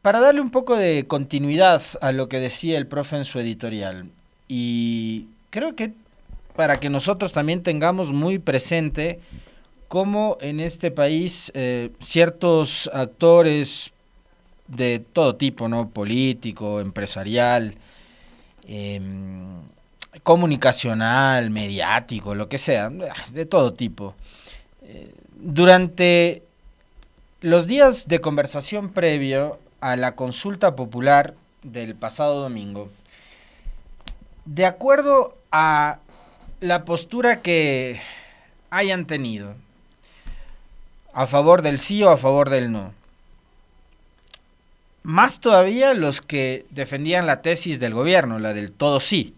para darle un poco de continuidad a lo que decía el profe en su editorial, y creo que para que nosotros también tengamos muy presente cómo en este país ciertos actores de todo tipo, ¿no? Político, empresarial, eh, comunicacional, mediático, lo que sea, de todo tipo. Durante los días de conversación previo a la consulta popular del pasado domingo, de acuerdo a la postura que hayan tenido, a favor del sí o a favor del no, más todavía los que defendían la tesis del gobierno, la del todo sí,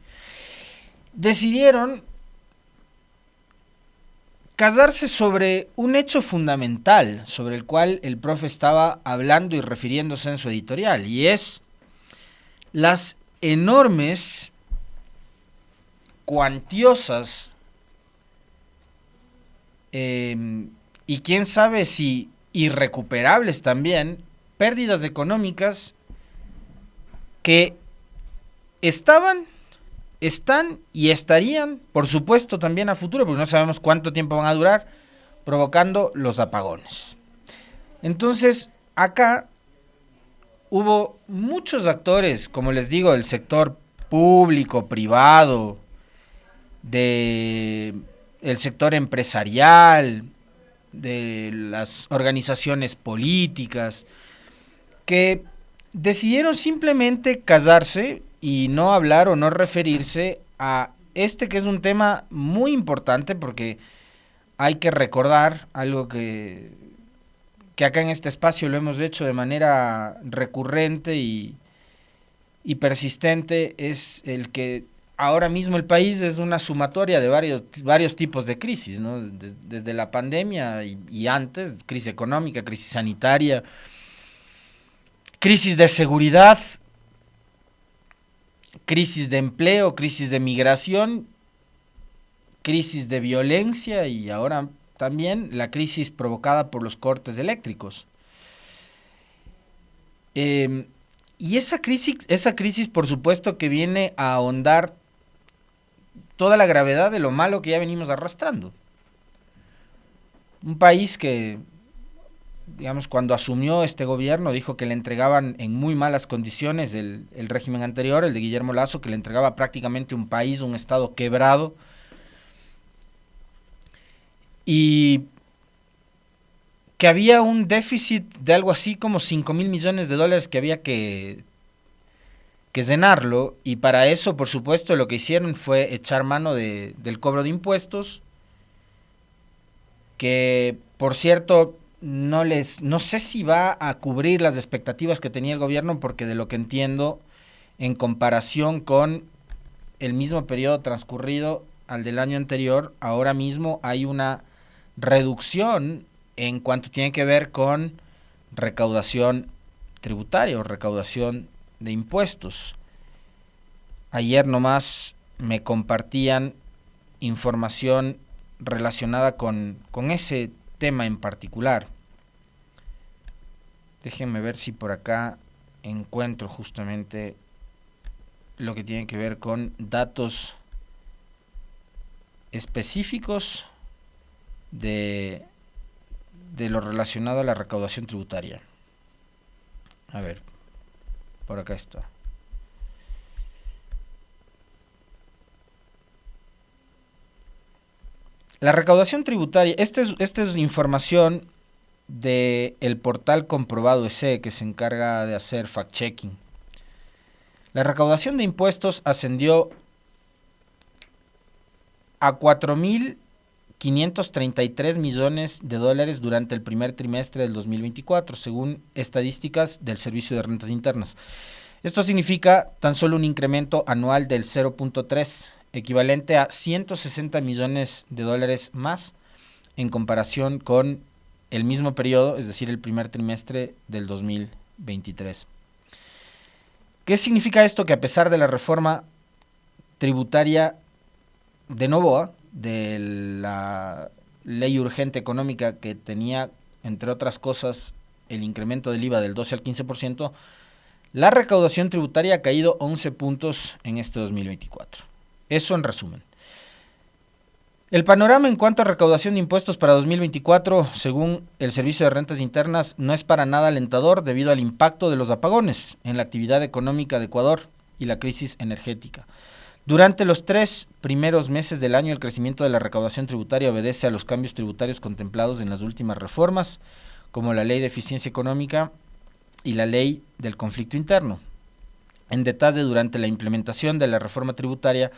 decidieron casarse sobre un hecho fundamental sobre el cual el profe estaba hablando y refiriéndose en su editorial, y es las enormes, cuantiosas, y quién sabe si irrecuperables también, pérdidas económicas que estaban, están y estarían, por supuesto, también a futuro, porque no sabemos cuánto tiempo van a durar, provocando los apagones. Entonces, acá hubo muchos actores, como les digo, del sector público, privado, de el sector empresarial, de las organizaciones políticas, que decidieron simplemente casarse y no hablar o no referirse a este que es un tema muy importante, porque hay que recordar algo que acá en este espacio lo hemos hecho de manera recurrente y persistente, es el que ahora mismo el país es una sumatoria de varios tipos de crisis, ¿no? Desde la pandemia y antes, crisis económica, crisis sanitaria, crisis de seguridad, crisis de empleo, crisis de migración, crisis de violencia y ahora también la crisis provocada por los cortes eléctricos. Eh, y esa crisis, por supuesto, que viene a ahondar toda la gravedad de lo malo que ya venimos arrastrando. Un país que, digamos, cuando asumió este gobierno, dijo que le entregaban en muy malas condiciones el régimen anterior, el de Guillermo Lasso, que le entregaba prácticamente un país, un estado quebrado, y que había un déficit de algo así como 5.000 millones de dólares que había que llenarlo, y para eso, por supuesto, lo que hicieron fue echar mano del cobro de impuestos, que, por cierto, no sé si va a cubrir las expectativas que tenía el gobierno, porque de lo que entiendo, en comparación con el mismo periodo transcurrido al del año anterior, ahora mismo hay una reducción en cuanto tiene que ver con recaudación tributaria o recaudación de impuestos. Ayer nomás me compartían información relacionada con ese tema en particular. Déjenme ver si por acá encuentro justamente lo que tiene que ver con datos específicos de, de lo relacionado a la recaudación tributaria. A ver, por acá está. La recaudación tributaria, esta es información del portal Comprobado EC, que se encarga de hacer fact-checking. La recaudación de impuestos ascendió a 4.533 millones de dólares durante el primer trimestre del 2024, según estadísticas del Servicio de Rentas Internas. Esto significa tan solo un incremento anual del 0.3, equivalente a 160 millones de dólares más en comparación con el mismo periodo, es decir, el primer trimestre del 2023. ¿Qué significa esto? Que a pesar de la reforma tributaria de Noboa, de la ley urgente económica que tenía, entre otras cosas, el incremento del IVA del 12 al 15%, la recaudación tributaria ha caído 11 puntos en este 2024. Eso en resumen. El panorama en cuanto a recaudación de impuestos para 2024, según el Servicio de Rentas Internas, no es para nada alentador debido al impacto de los apagones en la actividad económica de Ecuador y la crisis energética. Durante los 3 primeros meses del año, el crecimiento de la recaudación tributaria obedece a los cambios tributarios contemplados en las últimas reformas, como la Ley de Eficiencia Económica y la Ley del Conflicto Interno. En detalle, durante la implementación de la reforma tributaria,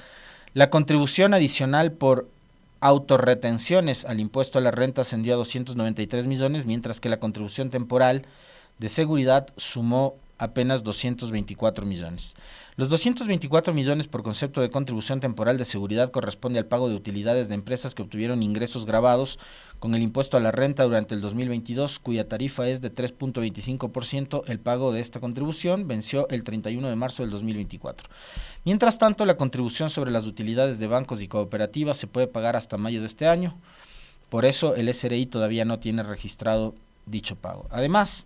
la contribución adicional por autorretenciones al impuesto a la renta ascendió a 293 millones, mientras que la contribución temporal de seguridad sumó apenas 224 millones. Los 224 millones por concepto de contribución temporal de seguridad corresponde al pago de utilidades de empresas que obtuvieron ingresos gravados con el impuesto a la renta durante el 2022, cuya tarifa es de 3.25%. El pago de esta contribución venció el 31 de marzo del 2024. Mientras tanto, la contribución sobre las utilidades de bancos y cooperativas se puede pagar hasta mayo de este año. Por eso, el SRI todavía no tiene registrado dicho pago. Además,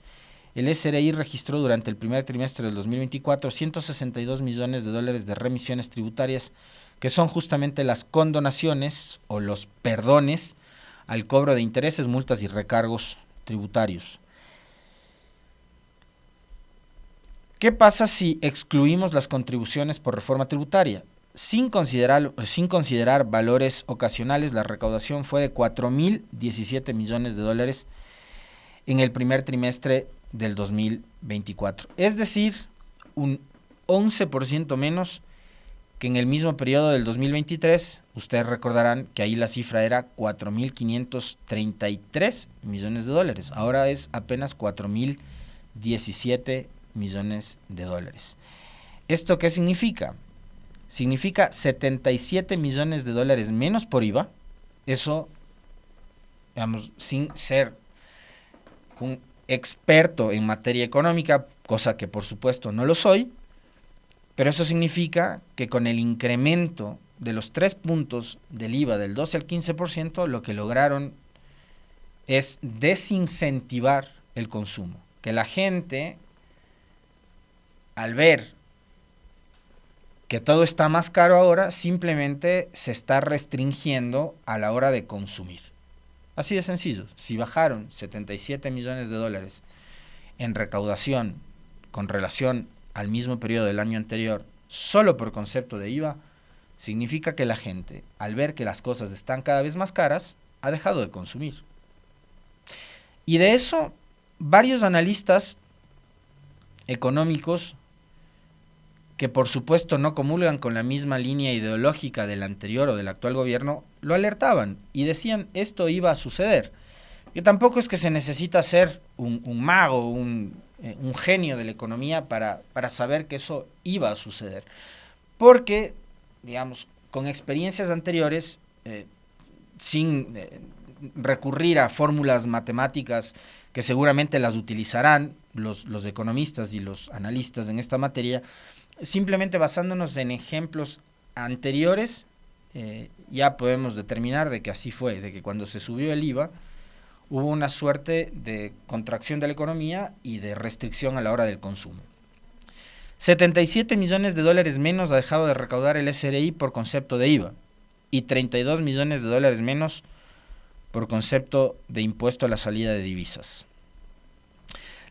el SRI registró durante el primer trimestre del 2024 $162 millones de remisiones tributarias, que son justamente las condonaciones o los perdones al cobro de intereses, multas y recargos tributarios. ¿Qué pasa si excluimos las contribuciones por reforma tributaria? Sin considerar valores ocasionales, la recaudación fue de $4.017 millones en el primer trimestre del 2024. Es decir, un 11% menos que en el mismo periodo del 2023. Ustedes recordarán que ahí la cifra era $4.533 millones. Ahora es apenas $4.017 millones. ¿Esto qué significa? Significa $77 millones menos por IVA. Eso, digamos, sin ser un experto en materia económica, cosa que por supuesto no lo soy, pero eso significa que con el incremento de los 3 puntos del IVA del 12 al 15%, lo que lograron es desincentivar el consumo. Que la gente, al ver que todo está más caro ahora, simplemente se está restringiendo a la hora de consumir. Así de sencillo. Si bajaron $77 millones en recaudación con relación al mismo periodo del año anterior, solo por concepto de IVA, significa que la gente, al ver que las cosas están cada vez más caras, ha dejado de consumir. Y de eso, varios analistas económicos, que por supuesto no comulgan con la misma línea ideológica del anterior o del actual gobierno, lo alertaban y decían esto iba a suceder. Que tampoco es que se necesita ser un mago, un genio de la economía para saber que eso iba a suceder. Porque, digamos, con experiencias anteriores, sin recurrir a fórmulas matemáticas que seguramente las utilizarán los economistas y los analistas en esta materia, simplemente basándonos en ejemplos anteriores, ya podemos determinar de que así fue, de que cuando se subió el IVA hubo una suerte de contracción de la economía y de restricción a la hora del consumo. $77 millones menos ha dejado de recaudar el SRI por concepto de IVA y $32 millones menos por concepto de impuesto a la salida de divisas.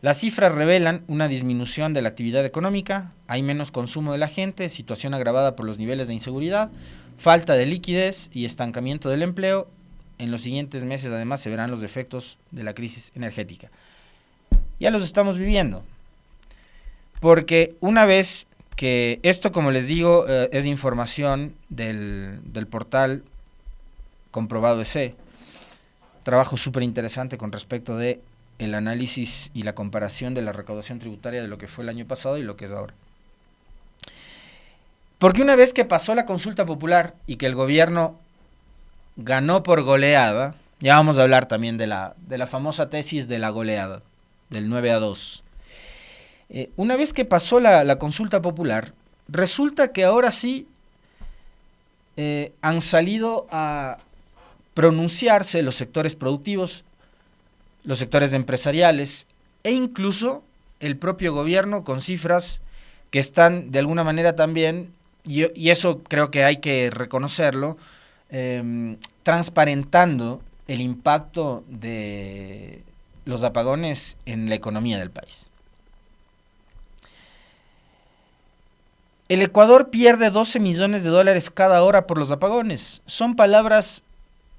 Las cifras revelan una disminución de la actividad económica, hay menos consumo de la gente, situación agravada por los niveles de inseguridad, falta de liquidez y estancamiento del empleo. En los siguientes meses, además, se verán los efectos de la crisis energética. Ya los estamos viviendo, porque una vez que esto, como les digo, es información del portal Comprobado EC, trabajo súper interesante con respecto de el análisis y la comparación de la recaudación tributaria de lo que fue el año pasado y lo que es ahora. Porque una vez que pasó la consulta popular y que el gobierno ganó por goleada, ya vamos a hablar también de la famosa tesis de la goleada, del 9-2. Una vez que pasó la consulta popular, resulta que ahora sí han salido a pronunciarse los sectores productivos, los sectores empresariales e incluso el propio gobierno con cifras que están de alguna manera también, y eso creo que hay que reconocerlo, transparentando el impacto de los apagones en la economía del país. El Ecuador pierde 12 millones de dólares cada hora por los apagones. Son palabras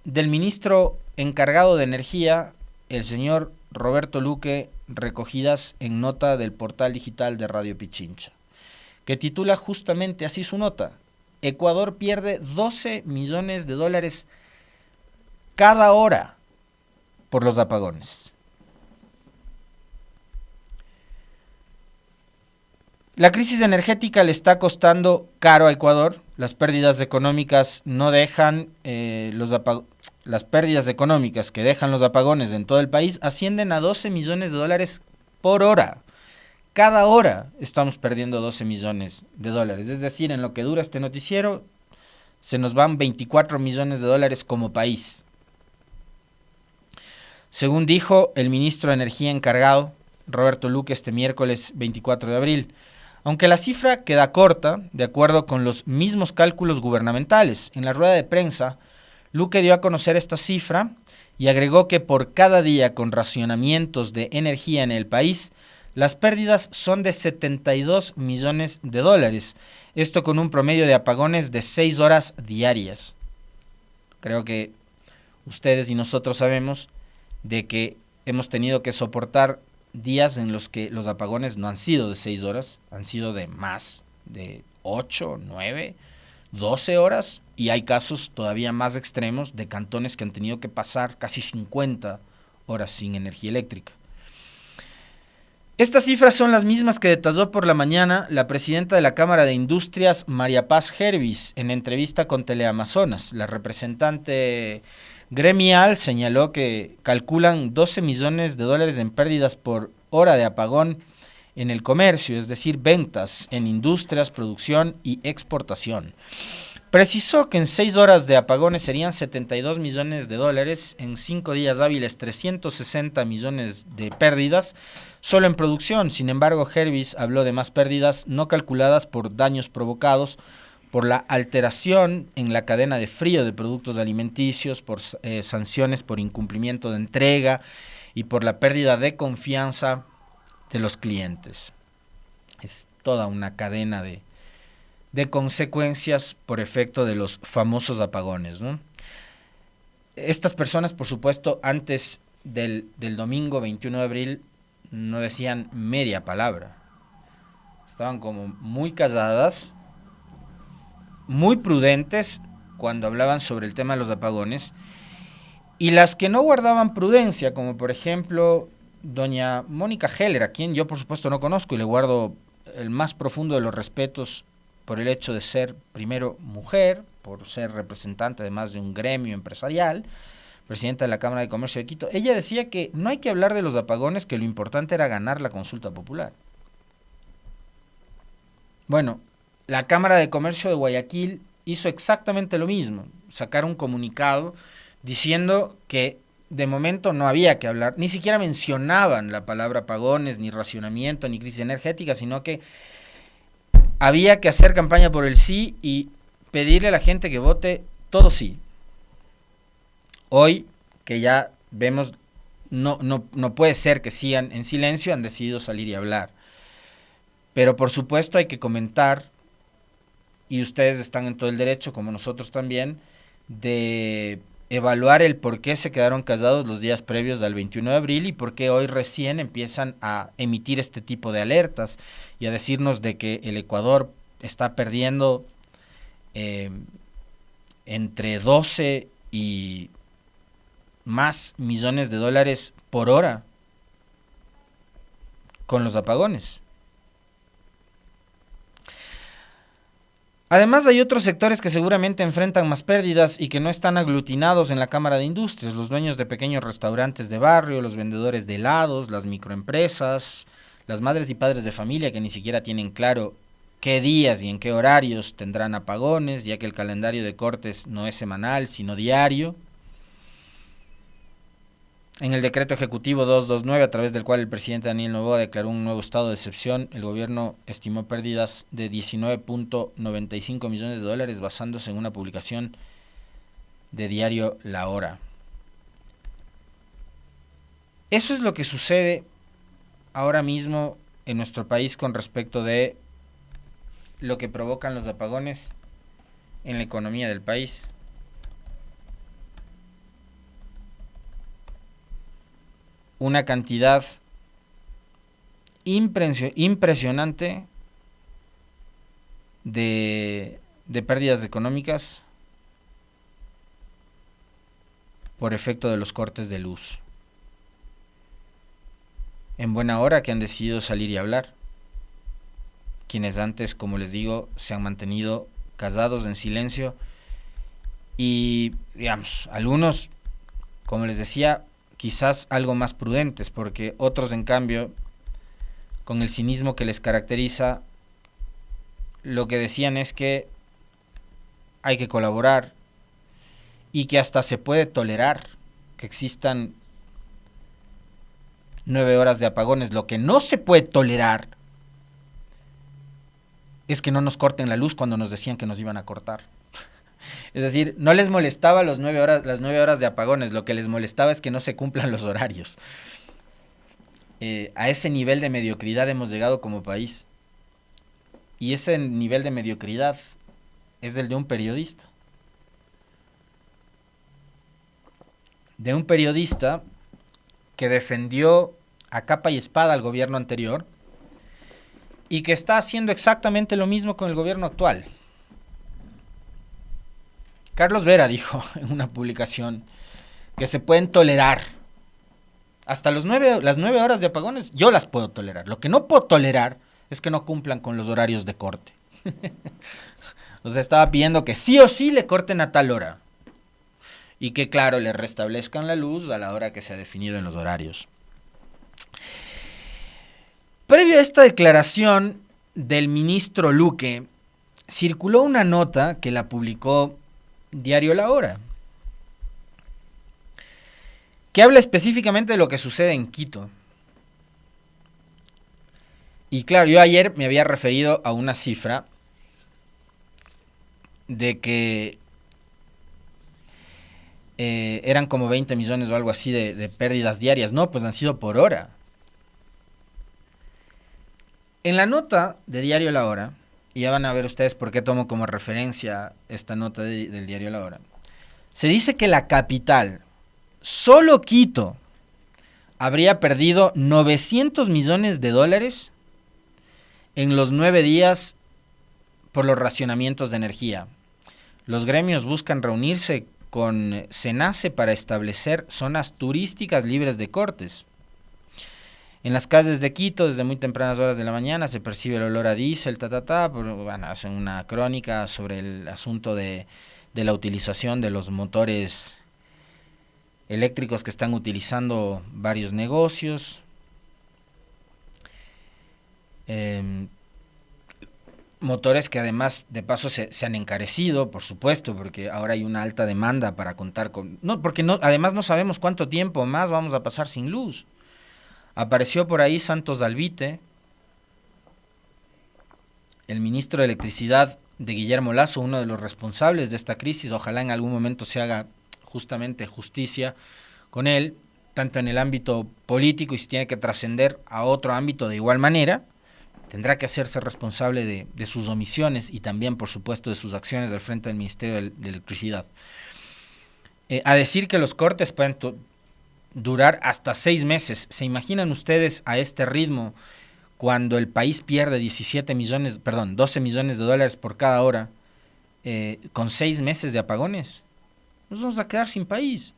del ministro encargado de energía, el señor Roberto Luque, recogidas en nota del portal digital de Radio Pichincha, que titula justamente así su nota: Ecuador pierde 12 millones de dólares cada hora por los apagones. La crisis energética le está costando caro a Ecuador. Las pérdidas económicas no dejan las pérdidas económicas que dejan los apagones en todo el país ascienden a 12 millones de dólares por hora. Cada hora estamos perdiendo 12 millones de dólares. Es decir, en lo que dura este noticiero, se nos van 24 millones de dólares como país. Según dijo el ministro de Energía encargado, Roberto Luque, este miércoles 24 de abril, aunque la cifra queda corta, de acuerdo con los mismos cálculos gubernamentales. En la rueda de prensa, Luque dio a conocer esta cifra y agregó que por cada día con racionamientos de energía en el país, las pérdidas son de 72 millones de dólares. Esto con un promedio de apagones de 6 horas diarias. Creo que ustedes y nosotros sabemos de que hemos tenido que soportar días en los que los apagones no han sido de 6 horas, han sido de más, de 8, 9, 12 horas, y hay casos todavía más extremos de cantones que han tenido que pasar casi 50 horas sin energía eléctrica. Estas cifras son las mismas que detalló por la mañana la presidenta de la Cámara de Industrias, María Paz Hervis, en entrevista con Teleamazonas. La representante gremial señaló que calculan 12 millones de dólares en pérdidas por hora de apagón en el comercio, es decir, ventas en industrias, producción y exportación. Precisó que en 6 horas de apagones serían 72 millones de dólares, en 5 días hábiles 360 millones de pérdidas, solo en producción. Sin embargo, Hervis habló de más pérdidas no calculadas por daños provocados por la alteración en la cadena de frío de productos alimenticios, por sanciones por incumplimiento de entrega y por la pérdida de confianza de los clientes. Es toda una cadena de consecuencias por efecto de los famosos apagones, ¿no? Estas personas, por supuesto, antes del domingo 21 de abril no decían media palabra. Estaban como muy calladas, muy prudentes cuando hablaban sobre el tema de los apagones, y las que no guardaban prudencia, como por ejemplo doña Mónica Heller, a quien yo por supuesto no conozco y le guardo el más profundo de los respetos por el hecho de ser primero mujer, por ser representante además de un gremio empresarial, presidenta de la Cámara de Comercio de Quito. Ella decía que no hay que hablar de los apagones, que lo importante era ganar la consulta popular. Bueno, la Cámara de Comercio de Guayaquil hizo exactamente lo mismo, sacar un comunicado diciendo que de momento no había que hablar, ni siquiera mencionaban la palabra apagones, ni racionamiento, ni crisis energética, sino que había que hacer campaña por el sí y pedirle a la gente que vote todo sí. Hoy, que ya vemos, no puede ser que sigan en silencio, han decidido salir y hablar. Pero por supuesto hay que comentar, y ustedes están en todo el derecho, como nosotros también, de evaluar el por qué se quedaron callados los días previos al 21 de abril y por qué hoy recién empiezan a emitir este tipo de alertas y a decirnos de que el Ecuador está perdiendo entre 12 y más millones de dólares por hora con los apagones. Además, hay otros sectores que seguramente enfrentan más pérdidas y que no están aglutinados en la Cámara de Industrias: los dueños de pequeños restaurantes de barrio, los vendedores de helados, las microempresas, las madres y padres de familia que ni siquiera tienen claro qué días y en qué horarios tendrán apagones, ya que el calendario de cortes no es semanal, sino diario. En el decreto ejecutivo 229, a través del cual el presidente Daniel Noboa declaró un nuevo estado de excepción, el gobierno estimó pérdidas de 19.95 millones de dólares basándose en una publicación de diario La Hora. Eso es lo que sucede ahora mismo en nuestro país con respecto de lo que provocan los apagones en la economía del país. Una cantidad impresionante de pérdidas económicas por efecto de los cortes de luz. En buena hora que han decidido salir y hablar, quienes antes, como les digo, se han mantenido callados en silencio y, digamos, algunos, como les decía, quizás algo más prudentes, porque otros, en cambio, con el cinismo que les caracteriza, lo que decían es que hay que colaborar y que hasta se puede tolerar que existan 9 horas de apagones. Lo que no se puede tolerar es que no nos corten la luz cuando nos decían que nos iban a cortar. Es decir, no les molestaba las 9 horas de apagones, lo que les molestaba es que no se cumplan los horarios. A ese nivel de mediocridad hemos llegado como país. Y ese nivel de mediocridad es el de un periodista. De un periodista que defendió a capa y espada al gobierno anterior y que está haciendo exactamente lo mismo con el gobierno actual. Carlos Vera dijo en una publicación que se pueden tolerar hasta las 9 horas de apagones, yo las puedo tolerar. Lo que no puedo tolerar es que no cumplan con los horarios de corte. O sea, estaba pidiendo que sí o sí le corten a tal hora. Y que, claro, le restablezcan la luz a la hora que se ha definido en los horarios. Previo a esta declaración del ministro Luque, circuló una nota que la publicó Diario La Hora, que habla específicamente de lo que sucede en Quito. Y claro, yo ayer me había referido a una cifra de que eran como 20 millones o algo así de pérdidas diarias. No, pues han sido por hora. En la nota de Diario La Hora, y ya van a ver ustedes por qué tomo como referencia esta nota del Diario La Hora, se dice que la capital, solo Quito, habría perdido 900 millones de dólares en los 9 días por los racionamientos de energía. Los gremios buscan reunirse con SENACE para establecer zonas turísticas libres de cortes. En las calles de Quito, desde muy tempranas horas de la mañana, se percibe el olor a diésel, bueno, hacen una crónica sobre el asunto de la utilización de los motores eléctricos que están utilizando varios negocios. Motores que además de paso se han encarecido, por supuesto, porque ahora hay una alta demanda para contar con... No, porque no, además no sabemos cuánto tiempo más vamos a pasar sin luz. Apareció por ahí Santos Dalvite, el ministro de Electricidad de Guillermo Lasso, uno de los responsables de esta crisis. Ojalá en algún momento se haga justamente justicia con él, tanto en el ámbito político, y si tiene que trascender a otro ámbito de igual manera, tendrá que hacerse responsable de sus omisiones y también, por supuesto, de sus acciones al frente del Ministerio de Electricidad. A decir que los cortes pueden durar hasta 6 meses. ¿Se imaginan ustedes a este ritmo cuando el país pierde 12 millones de dólares por cada hora con 6 meses de apagones? Nos vamos a quedar sin país.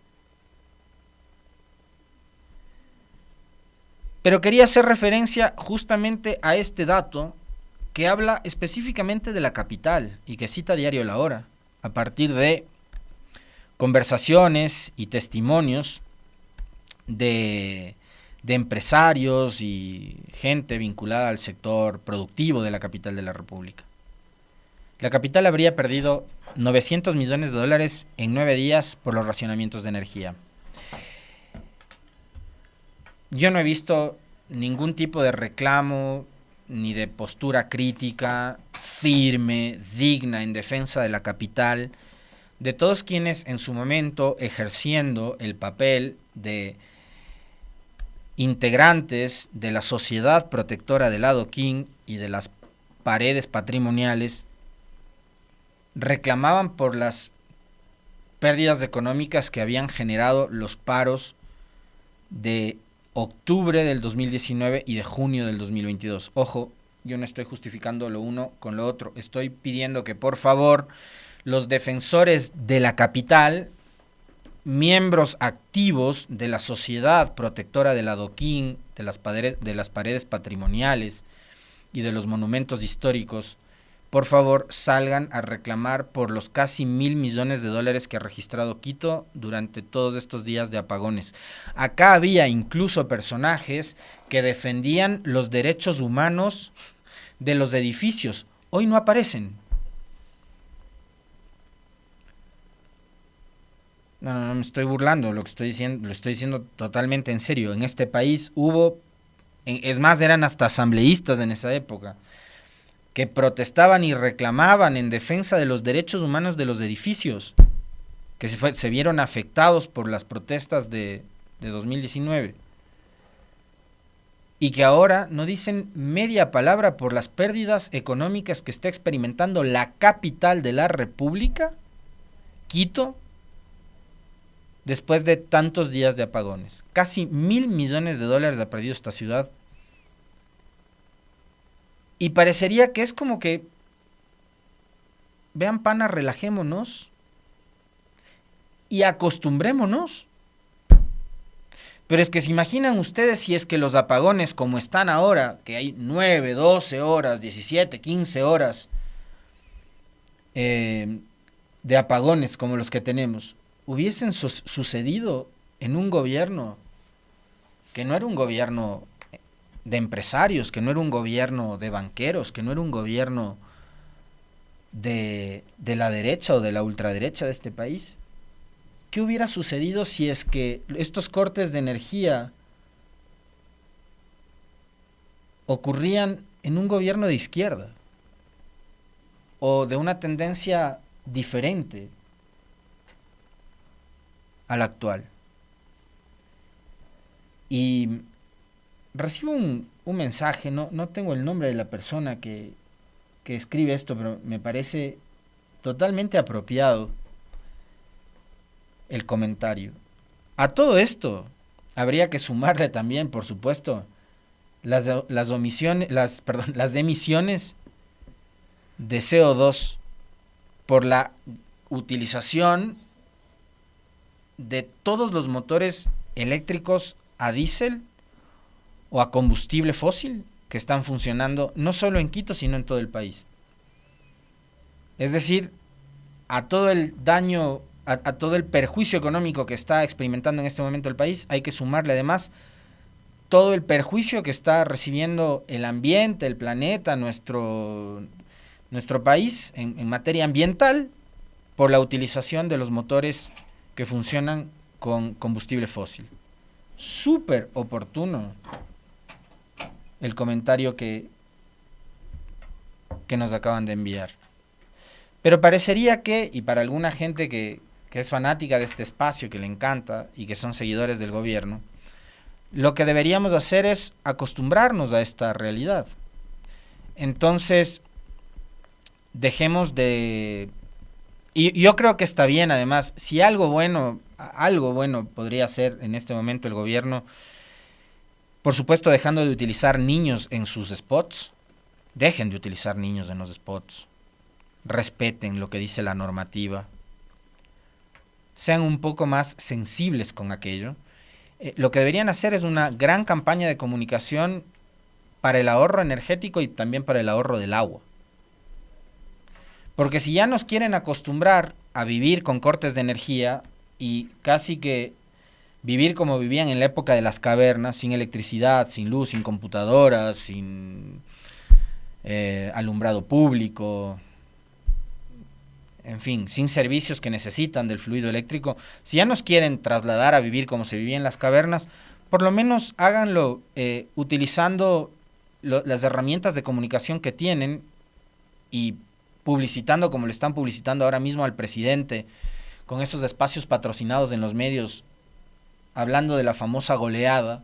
Pero quería hacer referencia justamente a este dato que habla específicamente de la capital y que cita Diario La Hora, a partir de conversaciones y testimonios de empresarios y gente vinculada al sector productivo de la capital de la República. La capital habría perdido 900 millones de dólares en 9 días por los racionamientos de energía. yo no he visto ningún tipo de reclamo ni de postura crítica, firme, digna en defensa de la capital, de todos quienes en su momento ejerciendo el papel de integrantes de la sociedad protectora del adoquín y de las paredes patrimoniales reclamaban por las pérdidas económicas que habían generado los paros de octubre del 2019 y de junio del 2022. Ojo, yo no estoy justificando lo uno con lo otro. Estoy pidiendo que por favor los defensores de la capital, miembros activos de la sociedad protectora del adoquín, de las paredes patrimoniales y de los monumentos históricos, por favor salgan a reclamar por los casi $1.000 millones que ha registrado Quito durante todos estos días de apagones. Acá había incluso personajes que defendían los derechos humanos de los edificios. Hoy no aparecen. No me estoy burlando, lo que estoy diciendo, lo estoy diciendo totalmente en serio. En este país hubo, es más, eran hasta asambleístas en esa época, que protestaban y reclamaban en defensa de los derechos humanos de los edificios, que se vieron afectados por las protestas de 2019, y que ahora no dicen media palabra por las pérdidas económicas que está experimentando la capital de la República, Quito, después de tantos días de apagones. Casi $1.000 millones ha perdido esta ciudad. Y parecería que es como que, vean pana, relajémonos y acostumbrémonos. Pero es que se imaginan ustedes si es que los apagones como están ahora, que hay 9, 12 horas, 17, 15 horas de apagones como los que tenemos, hubiesen sucedido en un gobierno que no era un gobierno de empresarios, que no era un gobierno de banqueros, que no era un gobierno de la derecha o de la ultraderecha de este país. ¿Qué hubiera sucedido si es que estos cortes de energía ocurrían en un gobierno de izquierda o de una tendencia diferente al actual? Y recibo un mensaje, no tengo el nombre de la persona que escribe esto, pero me parece totalmente apropiado el comentario. A todo esto habría que sumarle también, por supuesto, las emisiones de CO2 por la utilización de todos los motores eléctricos a diésel o a combustible fósil que están funcionando no solo en Quito, sino en todo el país. Es decir, a todo el daño, a todo el perjuicio económico que está experimentando en este momento el país, hay que sumarle además todo el perjuicio que está recibiendo el ambiente, el planeta, nuestro país en materia ambiental por la utilización de los motores que funcionan con combustible fósil. Súper oportuno el comentario que nos acaban de enviar. Pero parecería que, y para alguna gente que es fanática de este espacio, que le encanta y que son seguidores del gobierno, lo que deberíamos hacer es acostumbrarnos a esta realidad. Entonces, dejemos de... Y yo creo que está bien, además, si algo bueno podría hacer en este momento el gobierno, por supuesto dejando de utilizar niños en sus spots, dejen de utilizar niños en los spots, respeten lo que dice la normativa, sean un poco más sensibles con aquello. Lo que deberían hacer es una gran campaña de comunicación para el ahorro energético y también para el ahorro del agua. Porque si ya nos quieren acostumbrar a vivir con cortes de energía y casi que vivir como vivían en la época de las cavernas, sin electricidad, sin luz, sin computadoras, sin alumbrado público, en fin, sin servicios que necesitan del fluido eléctrico, si ya nos quieren trasladar a vivir como se vivía en las cavernas, por lo menos háganlo utilizando las herramientas de comunicación que tienen y publicitando como le están publicitando ahora mismo al presidente, con esos espacios patrocinados en los medios, hablando de la famosa goleada.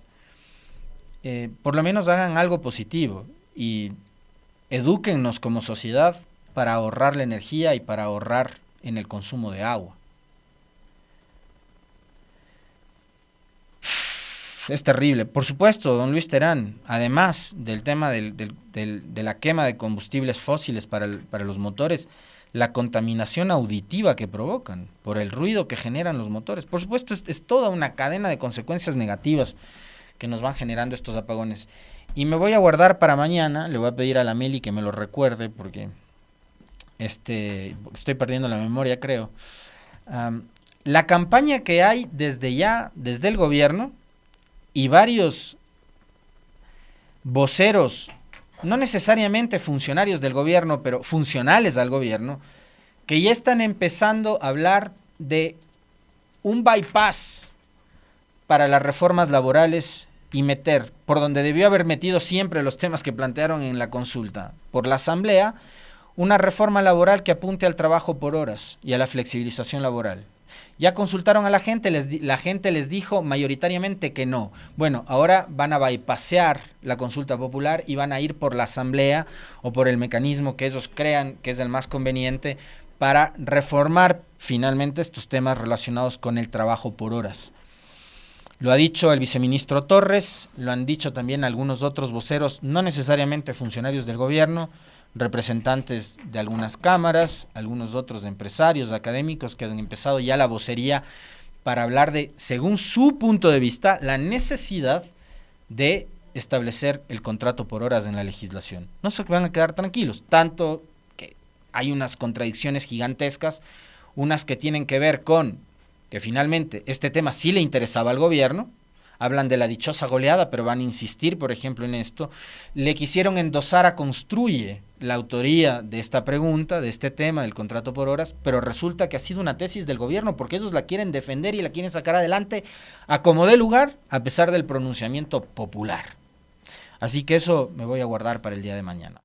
Por lo menos hagan algo positivo y edúquennos como sociedad para ahorrar la energía y para ahorrar en el consumo de agua. Es terrible. Por supuesto, don Luis Terán, además del tema de la quema de combustibles fósiles para los motores, la contaminación auditiva que provocan por el ruido que generan los motores. Por supuesto, es toda una cadena de consecuencias negativas que nos van generando estos apagones. Y me voy a guardar para mañana, le voy a pedir a la Meli que me lo recuerde porque estoy perdiendo la memoria, creo. La campaña que hay desde el gobierno y varios voceros, no necesariamente funcionarios del gobierno, pero funcionales al gobierno, que ya están empezando a hablar de un bypass para las reformas laborales y meter, por donde debió haber metido siempre los temas que plantearon en la consulta, por la asamblea, una reforma laboral que apunte al trabajo por horas y a la flexibilización laboral. Ya consultaron a la gente les dijo mayoritariamente que no. Bueno, ahora van a bypassear la consulta popular y van a ir por la asamblea o por el mecanismo que ellos crean que es el más conveniente para reformar finalmente estos temas relacionados con el trabajo por horas. Lo ha dicho el viceministro Torres, lo han dicho también algunos otros voceros, no necesariamente funcionarios del gobierno, representantes de algunas cámaras, algunos otros empresarios, académicos que han empezado ya la vocería para hablar de, según su punto de vista, la necesidad de establecer el contrato por horas en la legislación. No se van a quedar tranquilos, tanto que hay unas contradicciones gigantescas, unas que tienen que ver con que finalmente este tema sí le interesaba al gobierno. Hablan de la dichosa goleada, pero van a insistir, por ejemplo, en esto. Le quisieron endosar a Construye la autoría de esta pregunta, de este tema del contrato por horas, pero resulta que ha sido una tesis del gobierno porque ellos la quieren defender y la quieren sacar adelante a como dé lugar, a pesar del pronunciamiento popular. Así que eso me voy a guardar para el día de mañana.